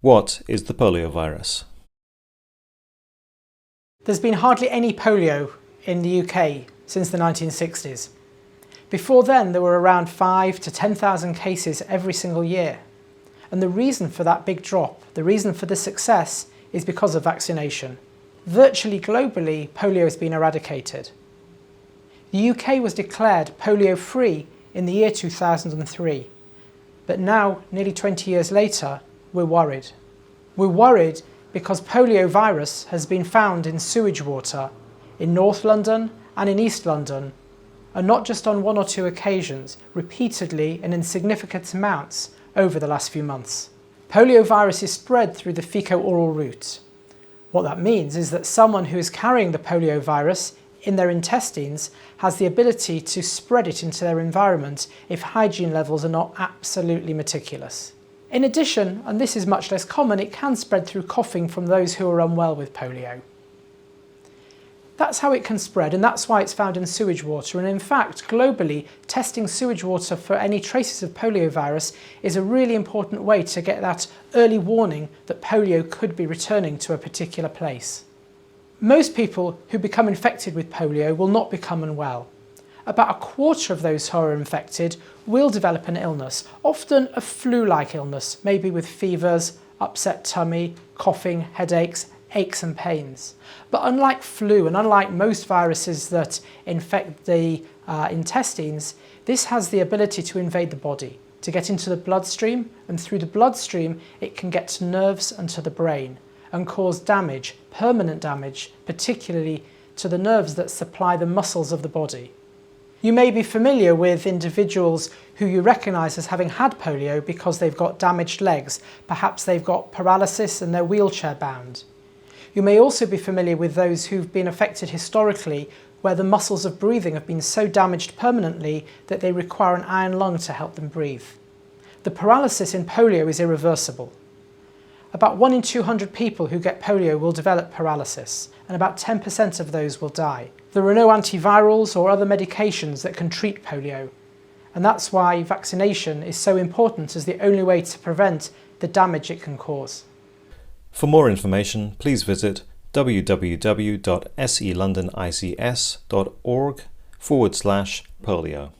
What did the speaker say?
What is the poliovirus? There's been hardly any polio in the UK since the 1960s. Before then, there were around 5,000 to 10,000 cases every single year. And the reason for that big drop, the reason for the success, is because of vaccination. Virtually globally, polio has been eradicated. The UK was declared polio-free in the year 2003. But now, nearly 20 years later, we're worried. We're worried because poliovirus has been found in sewage water in North London and in East London, and not just on one or two occasions, repeatedly and in significant amounts over the last few months. Poliovirus is spread through the fecal-oral route. What that means is that someone who is carrying the poliovirus in their intestines has the ability to spread it into their environment if hygiene levels are not absolutely meticulous. In addition, and this is much less common, it can spread through coughing from those who are unwell with polio. That's how it can spread, and that's why it's found in sewage water. And in fact, globally, testing sewage water for any traces of poliovirus is a really important way to get that early warning that polio could be returning to a particular place. Most people who become infected with polio will not become unwell. About a quarter of those who are infected will develop an illness, often a flu-like illness, maybe with fevers, upset tummy, coughing, headaches, aches and pains. But unlike flu and unlike most viruses that infect the intestines, this has the ability to invade the body, to get into the bloodstream, and through the bloodstream it can get to nerves and to the brain and cause damage, permanent damage, particularly to the nerves that supply the muscles of the body. You may be familiar with individuals who you recognise as having had polio because they've got damaged legs. Perhaps they've got paralysis and they're wheelchair bound. You may also be familiar with those who've been affected historically where the muscles of breathing have been so damaged permanently that they require an iron lung to help them breathe. The paralysis in polio is irreversible. About 1 in 200 people who get polio will develop paralysis, and about 10% of those will die. There are no antivirals or other medications that can treat polio, and that's why vaccination is so important as the only way to prevent the damage it can cause. For more information, please visit www.selondonics.org/polio.